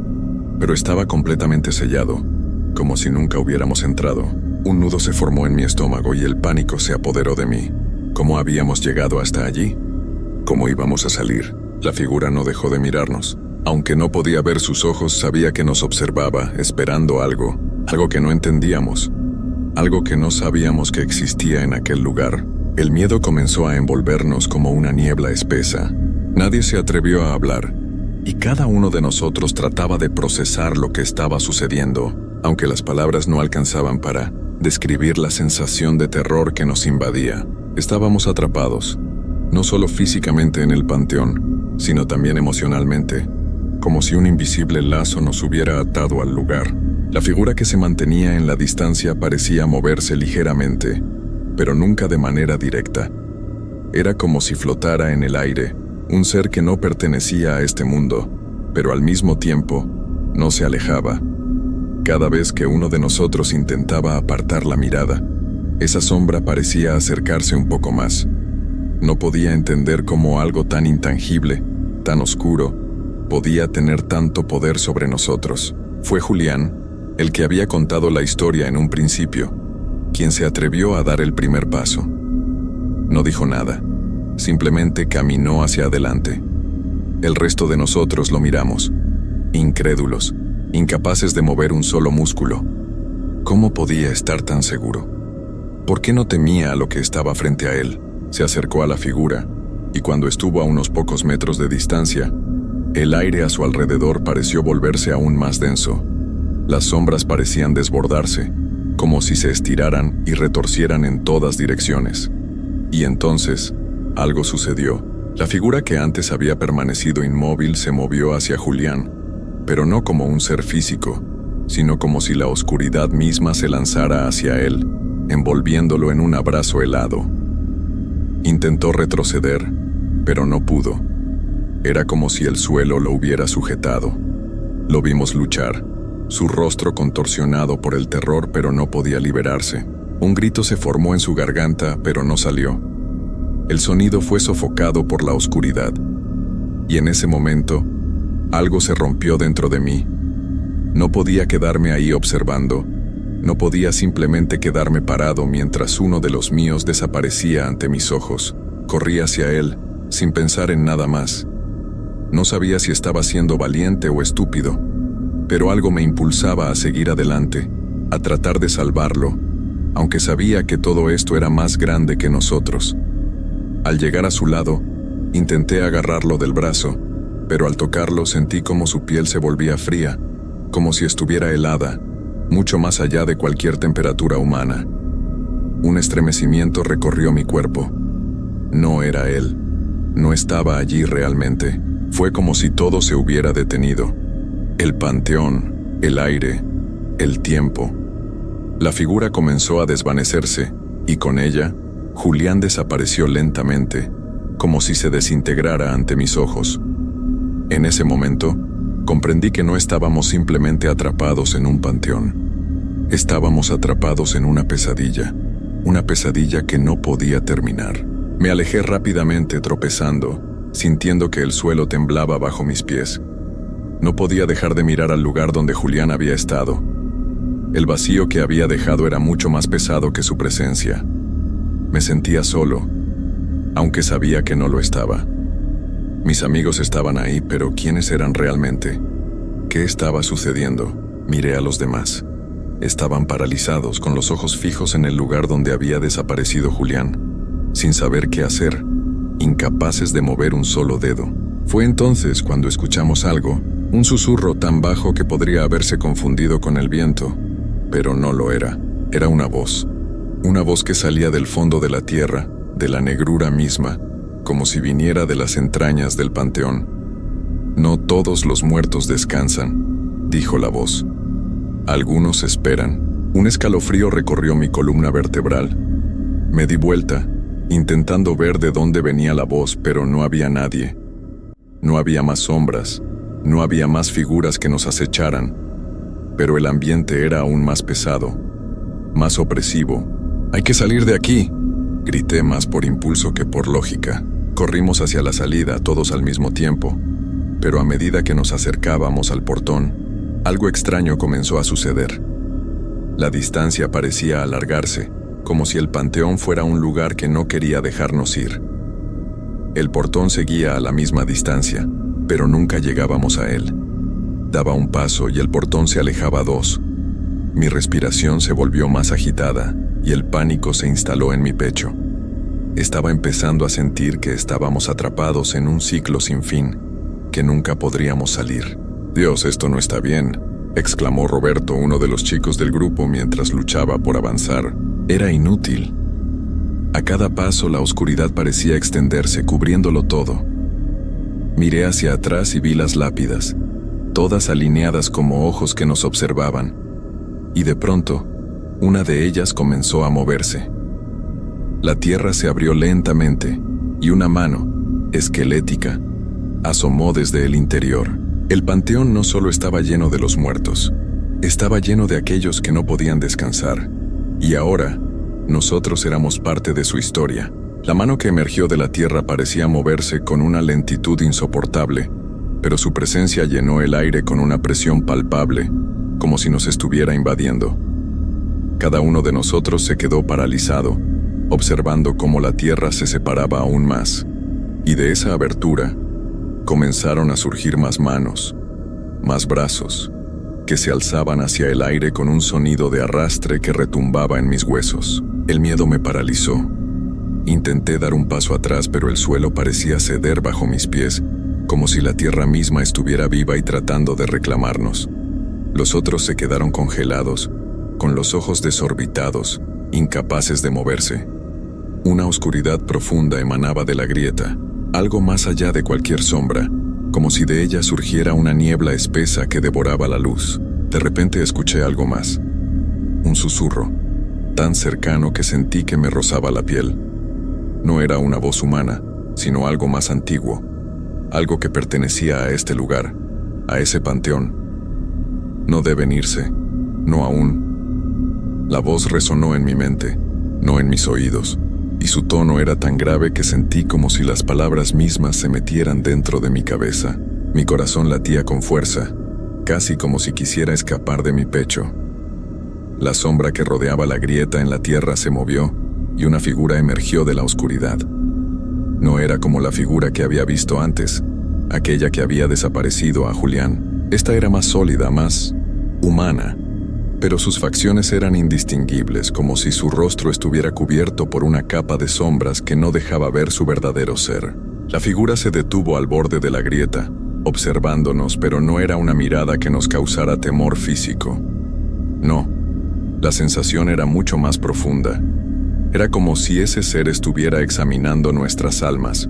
pero estaba completamente sellado, como si nunca hubiéramos entrado. Un nudo se formó en mi estómago y el pánico se apoderó de mí. ¿Cómo habíamos llegado hasta allí? ¿Cómo íbamos a salir? La figura no dejó de mirarnos. Aunque no podía ver sus ojos, sabía que nos observaba, esperando algo que no entendíamos, algo que no sabíamos que existía en aquel lugar. El miedo comenzó a envolvernos como una niebla espesa. Nadie se atrevió a hablar, y cada uno de nosotros trataba de procesar lo que estaba sucediendo, aunque las palabras no alcanzaban para describir la sensación de terror que nos invadía. Estábamos atrapados, no solo físicamente en el panteón, sino también emocionalmente, como si un invisible lazo nos hubiera atado al lugar. La figura que se mantenía en la distancia parecía moverse ligeramente, pero nunca de manera directa. Era como si flotara en el aire, un ser que no pertenecía a este mundo, pero al mismo tiempo no se alejaba. Cada vez que uno de nosotros intentaba apartar la mirada, esa sombra parecía acercarse un poco más. No podía entender cómo algo tan intangible, tan oscuro, podía tener tanto poder sobre nosotros. Fue Julián, el que había contado la historia en un principio, quien se atrevió a dar el primer paso. No dijo nada, simplemente caminó hacia adelante. El resto de nosotros lo miramos, incrédulos, incapaces de mover un solo músculo. ¿Cómo podía estar tan seguro? ¿Por qué no temía a lo que estaba frente a él? Se acercó a la figura, y cuando estuvo a unos pocos metros de distancia, el aire a su alrededor pareció volverse aún más denso. Las sombras parecían desbordarse, como si se estiraran y retorcieran en todas direcciones. Y entonces, algo sucedió. La figura que antes había permanecido inmóvil se movió hacia Julián, pero no como un ser físico, sino como si la oscuridad misma se lanzara hacia él, envolviéndolo en un abrazo helado. Intentó retroceder, pero no pudo. Era como si el suelo lo hubiera sujetado. Lo vimos luchar, su rostro contorsionado por el terror, pero no podía liberarse. Un grito se formó en su garganta, pero no salió. El sonido fue sofocado por la oscuridad. Y en ese momento, algo se rompió dentro de mí. No podía quedarme ahí observando. No podía simplemente quedarme parado mientras uno de los míos desaparecía ante mis ojos. Corrí hacia él, sin pensar en nada más. No sabía si estaba siendo valiente o estúpido, pero algo me impulsaba a seguir adelante, a tratar de salvarlo, aunque sabía que todo esto era más grande que nosotros. Al llegar a su lado, intenté agarrarlo del brazo, pero al tocarlo sentí como su piel se volvía fría, como si estuviera helada, mucho más allá de cualquier temperatura humana. Un estremecimiento recorrió mi cuerpo. No era él. No estaba allí realmente. Fue como si todo se hubiera detenido. El panteón, el aire, el tiempo. La figura comenzó a desvanecerse, y con ella, Julián desapareció lentamente, como si se desintegrara ante mis ojos. En ese momento, comprendí que no estábamos simplemente atrapados en un panteón. Estábamos atrapados en una pesadilla que no podía terminar. Me alejé rápidamente tropezando, sintiendo que el suelo temblaba bajo mis pies. No podía dejar de mirar al lugar donde Julián había estado. El vacío que había dejado era mucho más pesado que su presencia. Me sentía solo, aunque sabía que no lo estaba. Mis amigos estaban ahí, pero ¿quiénes eran realmente? ¿Qué estaba sucediendo? Miré a los demás. Estaban paralizados, con los ojos fijos en el lugar donde había desaparecido Julián, sin saber qué hacer, incapaces de mover un solo dedo. Fue entonces cuando escuchamos algo, un susurro tan bajo que podría haberse confundido con el viento, pero no lo era. Era una voz que salía del fondo de la tierra, de la negrura misma, como si viniera de las entrañas del panteón. «No todos los muertos descansan», dijo la voz. «Algunos esperan». Un escalofrío recorrió mi columna vertebral. Me di vuelta, intentando ver de dónde venía la voz, pero no había nadie. No había más sombras, no había más figuras que nos acecharan, pero el ambiente era aún más pesado, más opresivo. «¡Hay que salir de aquí!», grité más por impulso que por lógica. Corrimos hacia la salida, todos al mismo tiempo, pero a medida que nos acercábamos al portón, algo extraño comenzó a suceder. La distancia parecía alargarse, como si el panteón fuera un lugar que no quería dejarnos ir. El portón seguía a la misma distancia, pero nunca llegábamos a él. Daba un paso y el portón se alejaba dos. Mi respiración se volvió más agitada y el pánico se instaló en mi pecho. Estaba empezando a sentir que estábamos atrapados en un ciclo sin fin, que nunca podríamos salir. «Dios, esto no está bien», exclamó Roberto, uno de los chicos del grupo, mientras luchaba por avanzar. Era inútil. A cada paso la oscuridad parecía extenderse, cubriéndolo todo. Miré hacia atrás y vi las lápidas, todas alineadas como ojos que nos observaban, y de pronto, una de ellas comenzó a moverse. La tierra se abrió lentamente, y una mano, esquelética, asomó desde el interior. El panteón no solo estaba lleno de los muertos, estaba lleno de aquellos que no podían descansar, y ahora, nosotros éramos parte de su historia. La mano que emergió de la tierra parecía moverse con una lentitud insoportable, pero su presencia llenó el aire con una presión palpable, como si nos estuviera invadiendo. Cada uno de nosotros se quedó paralizado, observando cómo la tierra se separaba aún más, y de esa abertura comenzaron a surgir más manos, más brazos, que se alzaban hacia el aire con un sonido de arrastre que retumbaba en mis huesos. El miedo me paralizó. Intenté dar un paso atrás, pero el suelo parecía ceder bajo mis pies, como si la tierra misma estuviera viva y tratando de reclamarnos. Los otros se quedaron congelados, con los ojos desorbitados, incapaces de moverse. Una oscuridad profunda emanaba de la grieta, algo más allá de cualquier sombra, como si de ella surgiera una niebla espesa que devoraba la luz. De repente escuché algo más. Un susurro, tan cercano que sentí que me rozaba la piel. No era una voz humana, sino algo más antiguo, algo que pertenecía a este lugar, a ese panteón. No deben irse, no aún. La voz resonó en mi mente, no en mis oídos, y su tono era tan grave que sentí como si las palabras mismas se metieran dentro de mi cabeza. Mi corazón latía con fuerza, casi como si quisiera escapar de mi pecho. La sombra que rodeaba la grieta en la tierra se movió, y una figura emergió de la oscuridad. No era como la figura que había visto antes, aquella que había desaparecido a Julián. Esta era más sólida, más humana, pero sus facciones eran indistinguibles, como si su rostro estuviera cubierto por una capa de sombras que no dejaba ver su verdadero ser. La figura se detuvo al borde de la grieta, observándonos, pero no era una mirada que nos causara temor físico. No, la sensación era mucho más profunda. Era como si ese ser estuviera examinando nuestras almas,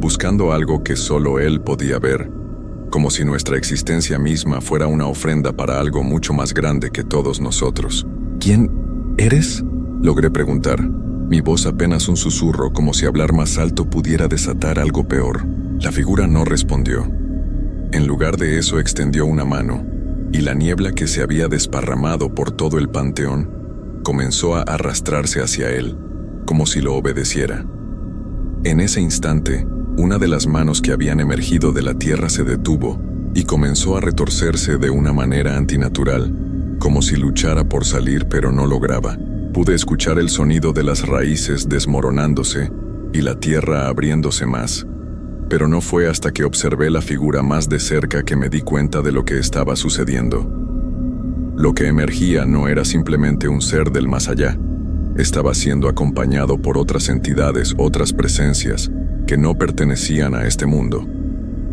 buscando algo que solo él podía ver, como si nuestra existencia misma fuera una ofrenda para algo mucho más grande que todos nosotros. ¿Quién eres?, logré preguntar, mi voz apenas un susurro, como si hablar más alto pudiera desatar algo peor. La figura no respondió. En lugar de eso extendió una mano, y la niebla que se había desparramado por todo el panteón comenzó a arrastrarse hacia él, como si lo obedeciera. En ese instante, una de las manos que habían emergido de la tierra se detuvo y comenzó a retorcerse de una manera antinatural, como si luchara por salir pero no lograba. Pude escuchar el sonido de las raíces desmoronándose y la tierra abriéndose más, pero no fue hasta que observé la figura más de cerca que me di cuenta de lo que estaba sucediendo. Lo que emergía no era simplemente un ser del más allá, estaba siendo acompañado por otras entidades, otras presencias, que no pertenecían a este mundo.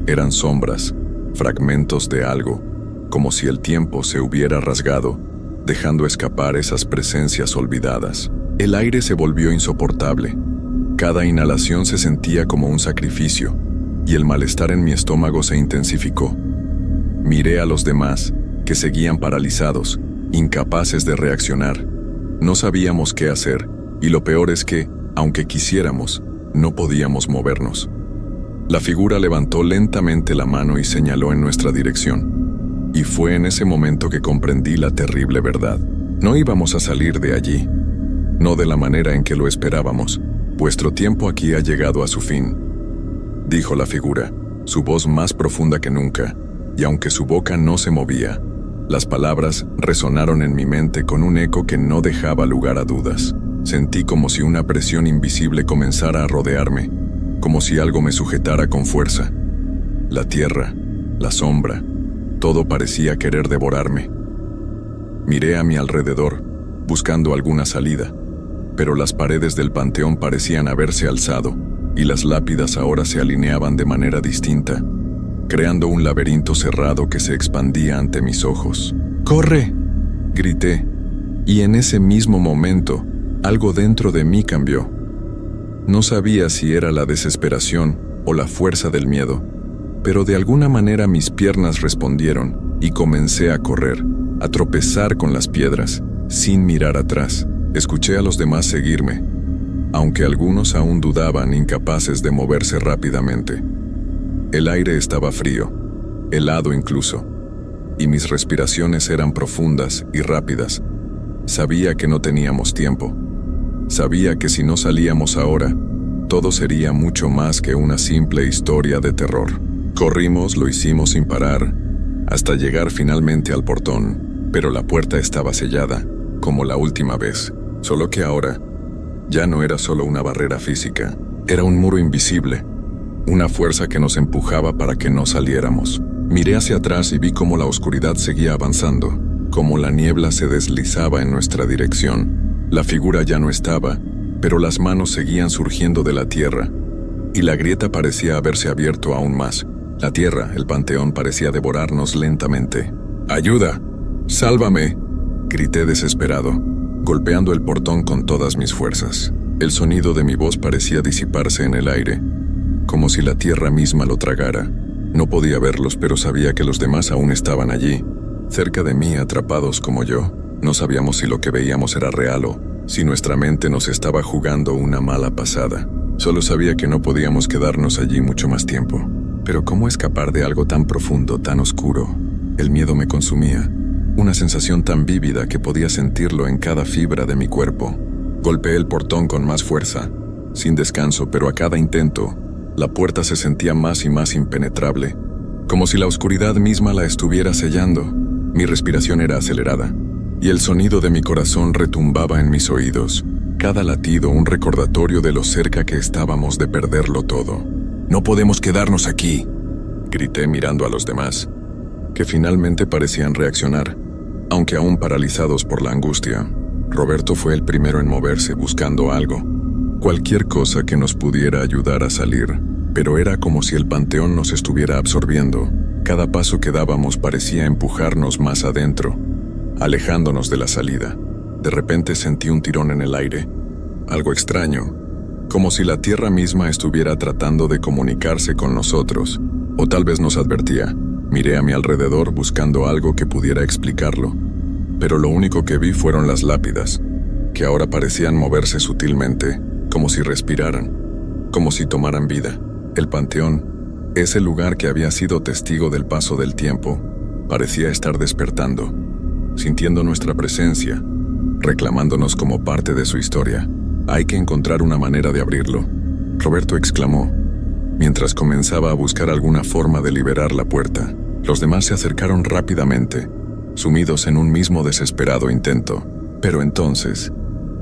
Eran sombras, fragmentos de algo, como si el tiempo se hubiera rasgado, dejando escapar esas presencias olvidadas. El aire se volvió insoportable. Cada inhalación se sentía como un sacrificio, y el malestar en mi estómago se intensificó. Miré a los demás, que seguían paralizados, incapaces de reaccionar. No sabíamos qué hacer, y lo peor es que, aunque quisiéramos, no podíamos movernos. La figura levantó lentamente la mano y señaló en nuestra dirección. Y fue en ese momento que comprendí la terrible verdad. No íbamos a salir de allí, no de la manera en que lo esperábamos. Vuestro tiempo aquí ha llegado a su fin, dijo la figura, su voz más profunda que nunca, y aunque su boca no se movía, las palabras resonaron en mi mente con un eco que no dejaba lugar a dudas. Sentí como si una presión invisible comenzara a rodearme, como si algo me sujetara con fuerza. La tierra, la sombra, todo parecía querer devorarme. Miré a mi alrededor, buscando alguna salida, pero las paredes del panteón parecían haberse alzado, y las lápidas ahora se alineaban de manera distinta, creando un laberinto cerrado que se expandía ante mis ojos. ¡Corre!, grité, y en ese mismo momento, algo dentro de mí cambió. No sabía si era la desesperación o la fuerza del miedo, pero de alguna manera mis piernas respondieron y comencé a correr, a tropezar con las piedras, sin mirar atrás. Escuché a los demás seguirme, aunque algunos aún dudaban, incapaces de moverse rápidamente. El aire estaba frío, helado incluso, y mis respiraciones eran profundas y rápidas. Sabía que no teníamos tiempo. Sabía que si no salíamos ahora, todo sería mucho más que una simple historia de terror. Corrimos, lo hicimos sin parar, hasta llegar finalmente al portón, pero la puerta estaba sellada, como la última vez, solo que ahora ya no era solo una barrera física, era un muro invisible, una fuerza que nos empujaba para que no saliéramos. Miré hacia atrás y vi cómo la oscuridad seguía avanzando, cómo la niebla se deslizaba en nuestra dirección. La figura ya no estaba, pero las manos seguían surgiendo de la tierra, y la grieta parecía haberse abierto aún más. La tierra, el panteón, parecía devorarnos lentamente. ¡Ayuda! ¡Sálvame!, grité desesperado, golpeando el portón con todas mis fuerzas. El sonido de mi voz parecía disiparse en el aire, como si la tierra misma lo tragara. No podía verlos, pero sabía que los demás aún estaban allí, cerca de mí, atrapados como yo. No sabíamos si lo que veíamos era real o si nuestra mente nos estaba jugando una mala pasada. Solo sabía que no podíamos quedarnos allí mucho más tiempo. Pero ¿cómo escapar de algo tan profundo, tan oscuro? El miedo me consumía, una sensación tan vívida que podía sentirlo en cada fibra de mi cuerpo. Golpeé el portón con más fuerza, sin descanso, pero a cada intento, la puerta se sentía más y más impenetrable, como si la oscuridad misma la estuviera sellando. Mi respiración era acelerada, y el sonido de mi corazón retumbaba en mis oídos, cada latido un recordatorio de lo cerca que estábamos de perderlo todo. «No podemos quedarnos aquí», grité mirando a los demás, que finalmente parecían reaccionar, aunque aún paralizados por la angustia. Roberto fue el primero en moverse buscando algo, cualquier cosa que nos pudiera ayudar a salir, pero era como si el panteón nos estuviera absorbiendo. Cada paso que dábamos parecía empujarnos más adentro, alejándonos de la salida. De repente sentí un tirón en el aire, algo extraño, como si la tierra misma estuviera tratando de comunicarse con nosotros, o tal vez nos advertía. Miré a mi alrededor buscando algo que pudiera explicarlo, pero lo único que vi fueron las lápidas, que ahora parecían moverse sutilmente, como si respiraran, como si tomaran vida. El panteón, ese lugar que había sido testigo del paso del tiempo, parecía estar despertando, sintiendo nuestra presencia, reclamándonos como parte de su historia. «Hay que encontrar una manera de abrirlo», Roberto exclamó, mientras comenzaba a buscar alguna forma de liberar la puerta. Los demás se acercaron rápidamente, sumidos en un mismo desesperado intento. Pero entonces,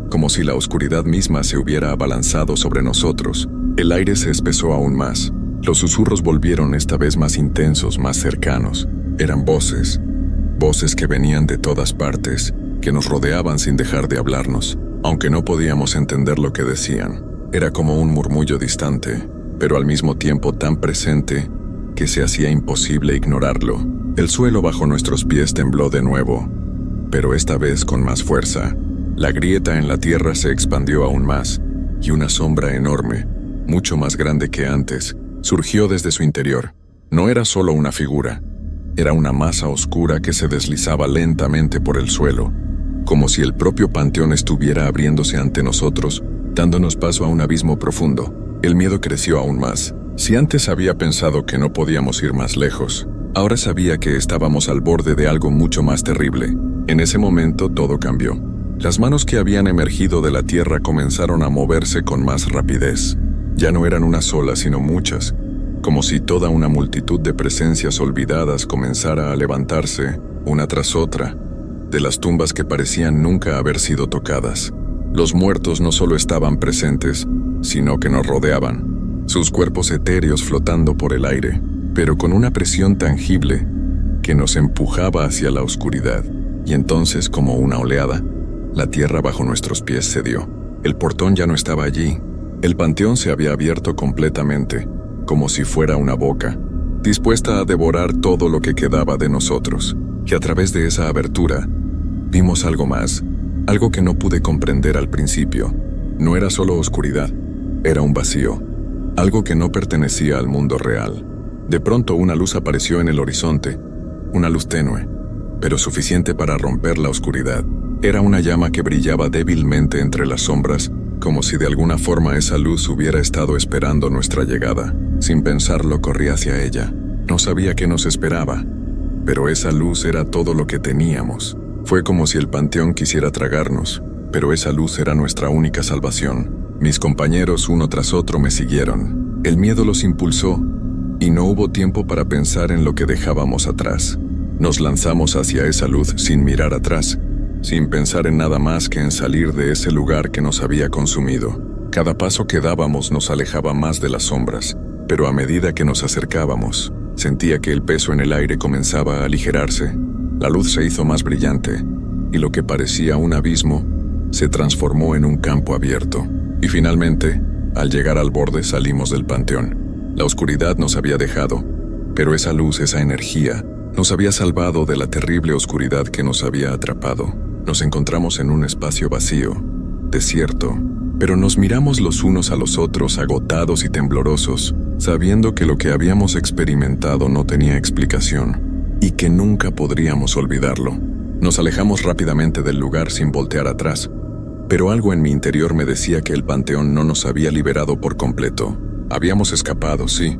como si la oscuridad misma se hubiera abalanzado sobre nosotros, el aire se espesó aún más. Los susurros volvieron esta vez más intensos, más cercanos. Eran voces que venían de todas partes, que nos rodeaban sin dejar de hablarnos. Aunque no podíamos entender lo que decían, era como un murmullo distante, pero al mismo tiempo tan presente que se hacía imposible ignorarlo. El suelo bajo nuestros pies tembló de nuevo, pero esta vez con más fuerza. La grieta en la tierra se expandió aún más, y una sombra enorme, mucho más grande que antes, surgió desde su interior. No era solo una figura, era una masa oscura que se deslizaba lentamente por el suelo, como si el propio panteón estuviera abriéndose ante nosotros, dándonos paso a un abismo profundo. El miedo creció aún más. Si antes había pensado que no podíamos ir más lejos, ahora sabía que estábamos al borde de algo mucho más terrible. En ese momento todo cambió. Las manos que habían emergido de la tierra comenzaron a moverse con más rapidez. Ya no eran una sola, sino muchas, como si toda una multitud de presencias olvidadas comenzara a levantarse, una tras otra, de las tumbas que parecían nunca haber sido tocadas. Los muertos no solo estaban presentes, sino que nos rodeaban, sus cuerpos etéreos flotando por el aire, pero con una presión tangible que nos empujaba hacia la oscuridad. Y entonces, como una oleada, la tierra bajo nuestros pies cedió. El portón ya no estaba allí. El panteón se había abierto completamente, como si fuera una boca, dispuesta a devorar todo lo que quedaba de nosotros. Y a través de esa abertura, vimos algo más, algo que no pude comprender al principio. No era solo oscuridad, era un vacío, algo que no pertenecía al mundo real. De pronto una luz apareció en el horizonte, una luz tenue, pero suficiente para romper la oscuridad. Era una llama que brillaba débilmente entre las sombras, como si de alguna forma esa luz hubiera estado esperando nuestra llegada. Sin pensarlo, corrí hacia ella. No sabía qué nos esperaba, pero esa luz era todo lo que teníamos. Fue como si el panteón quisiera tragarnos, pero esa luz era nuestra única salvación. Mis compañeros uno tras otro me siguieron. El miedo los impulsó, y no hubo tiempo para pensar en lo que dejábamos atrás. Nos lanzamos hacia esa luz sin mirar atrás, sin pensar en nada más que en salir de ese lugar que nos había consumido. Cada paso que dábamos nos alejaba más de las sombras, pero a medida que nos acercábamos, sentía que el peso en el aire comenzaba a aligerarse. La luz se hizo más brillante, y lo que parecía un abismo se transformó en un campo abierto. Y finalmente, al llegar al borde, salimos del panteón. La oscuridad nos había dejado, pero esa luz, esa energía, nos había salvado de la terrible oscuridad que nos había atrapado. Nos encontramos en un espacio vacío, desierto, pero nos miramos los unos a los otros agotados y temblorosos, sabiendo que lo que habíamos experimentado no tenía explicación y que nunca podríamos olvidarlo. Nos alejamos rápidamente del lugar sin voltear atrás, pero algo en mi interior me decía que el panteón no nos había liberado por completo. Habíamos escapado, sí,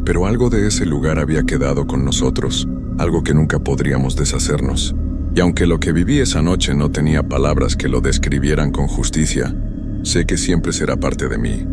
pero algo de ese lugar había quedado con nosotros, algo que nunca podríamos deshacernos. Y aunque lo que viví esa noche no tenía palabras que lo describieran con justicia, sé que siempre será parte de mí.